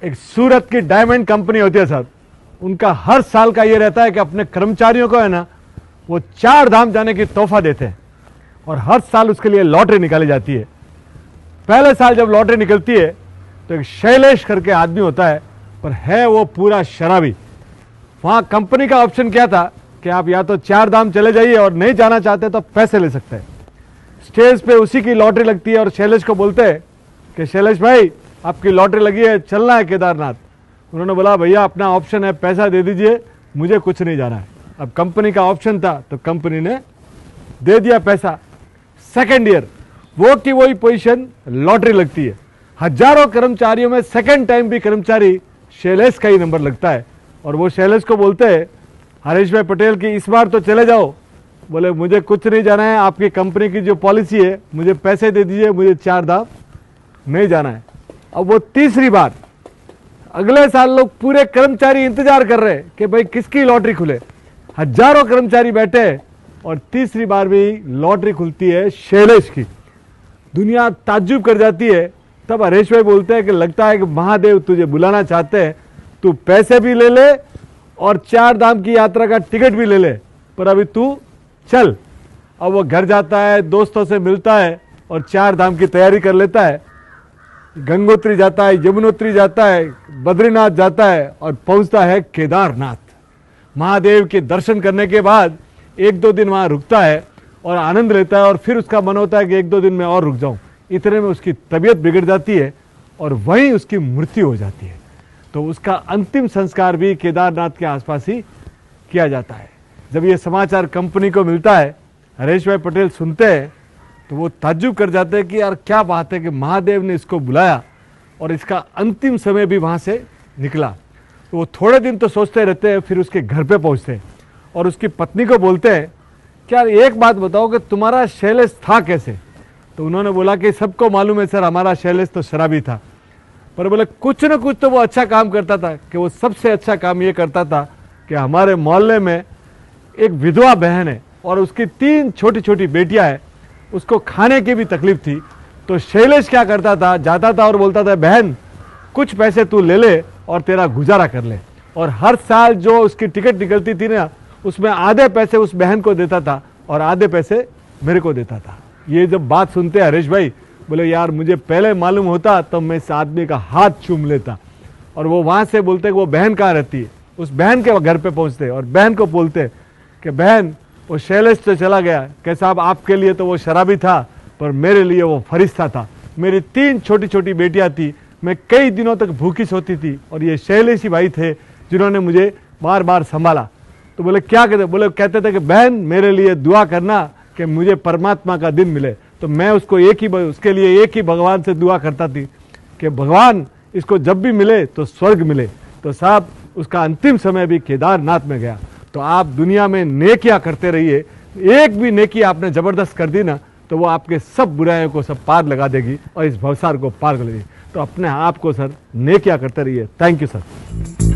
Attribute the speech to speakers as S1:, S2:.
S1: एक सूरत की diamond company होती है सर, उनका हर साल का ये रहता है कि अपने कर्मचारियों को है ना वो 4 धाम जाने की तोहफा देते हैं और हर साल उसके लिए लॉटरी निकाली जाती है। पहले साल जब लॉटरी निकलती है तो एक शैलेश करके आदमी होता है, पर है वो पूरा शराबी। वहां कंपनी का ऑप्शन क्या था कि आप या तो 4 धाम चले जाइए और नहीं जाना चाहते तो पैसे ले सकते हैं। स्टेज पे उसी की लॉटरी लगती है और शैलेश को बोलते हैं कि शैलेश भाई आपकी लॉटरी लगी है, चलना है केदारनाथ। उन्होंने बोला भैया अपना ऑप्शन है, पैसा दे दीजिए, मुझे कुछ नहीं जाना है। अब कंपनी का ऑप्शन था तो कंपनी ने दे दिया पैसा। सेकेंड ईयर वो की वही पोजीशन, लॉटरी लगती है। हजारों कर्मचारियों में सेकेंड टाइम भी कर्मचारी शैलेश का ही नंबर लगता है और वो शैलेश को बोलते हैं हरीश भाई पटेल की इस बार तो चले जाओ। बोले मुझे कुछ नहीं जाना है, आपकी कंपनी की जो पॉलिसी है मुझे पैसे दे दीजिए, मुझे 4 धाम नहीं जाना है। अब वो तीसरी बार, अगले साल लोग पूरे कर्मचारी इंतजार कर रहे हैं कि भाई किसकी लॉटरी खुले। हजारों कर्मचारी बैठे और तीसरी बार भी लॉटरी खुलती है शैलेश की। दुनिया ताज्जुब कर जाती है। तब हरीश भाई बोलते हैं कि लगता है कि महादेव तुझे बुलाना चाहते हैं, तू पैसे भी ले ले और 4 धाम की यात्रा का टिकट भी ले ले, पर अभी तू चल। अब वो घर जाता है, दोस्तों से मिलता है और 4 धाम की तैयारी कर लेता है। गंगोत्री जाता है, यमुनोत्री जाता है, बद्रीनाथ जाता है और पहुंचता है केदारनाथ। महादेव के दर्शन करने के बाद 1-2 दिन वहां रुकता है और आनंद लेता है और फिर उसका मन होता है कि 1-2 दिन में और रुक जाऊं। इतने में उसकी तबीयत बिगड़ जाती है और वहीं उसकी मृत्यु हो जाती है। तो उसका अंतिम संस्कार भी केदारनाथ के आसपास ही किया जाता है। जब ये समाचार कंपनी को मिलता है, हरीश भाई पटेल सुनते हैं तो वो ताज्जुब कर जाते हैं कि यार क्या बात है कि महादेव ने इसको बुलाया और इसका अंतिम समय भी वहाँ से निकला। तो वो थोड़े दिन तो सोचते रहते हैं, फिर उसके घर पे पहुँचते हैं और उसकी पत्नी को बोलते हैं कि यार एक बात बताओ कि तुम्हारा शैलेश था कैसे। तो उन्होंने बोला कि सबको मालूम है सर, हमारा शैलेश तो शराबी था, पर बोले कुछ न कुछ तो वो अच्छा काम करता था। कि वो सबसे अच्छा काम ये करता था कि हमारे मोहल्ले में एक विधवा बहन है और उसकी 3 छोटी छोटी बेटियां हैं, उसको खाने की भी तकलीफ थी। तो शैलेश क्या करता था, जाता था और बोलता था बहन कुछ पैसे तू ले ले और तेरा गुजारा कर ले। और हर साल जो उसकी टिकट निकलती थी ना, उसमें आधे पैसे उस बहन को देता था और आधे पैसे मेरे को देता था। ये जब बात सुनते हरीश भाई बोले यार मुझे पहले मालूम होता तो मैं इस आदमी का हाथ चूम लेता। और वो वहां से बोलते वो बहन कहाँ रहती है, उस बहन के घर पे पहुंचते और बहन को बोलते कि बहन वो शैलेश तो चला गया, कि साहब आपके लिए तो वो शराबी था पर मेरे लिए वो फरिश्ता था। मेरी 3 छोटी छोटी बेटियां थी, मैं कई दिनों तक भूखी सोती थी और ये शैलेश ही भाई थे जिन्होंने मुझे बार बार संभाला। तो बोले क्या कहते, बोले कहते थे कि बहन मेरे लिए दुआ करना कि मुझे परमात्मा का दिन मिले। तो मैं उसके लिए एक ही भगवान से दुआ करता थी कि भगवान इसको जब भी मिले तो स्वर्ग मिले। तो साहब उसका अंतिम समय भी केदारनाथ में गया। तो आप दुनिया में नेकियां करते रहिए, एक भी नेकी आपने जबरदस्त कर दी ना तो वो आपके सब बुराइयों को सब पार लगा देगी और इस भवसार को पार कर देगी। तो अपने आप को सर नेकियां करते रहिए। Thank you sir.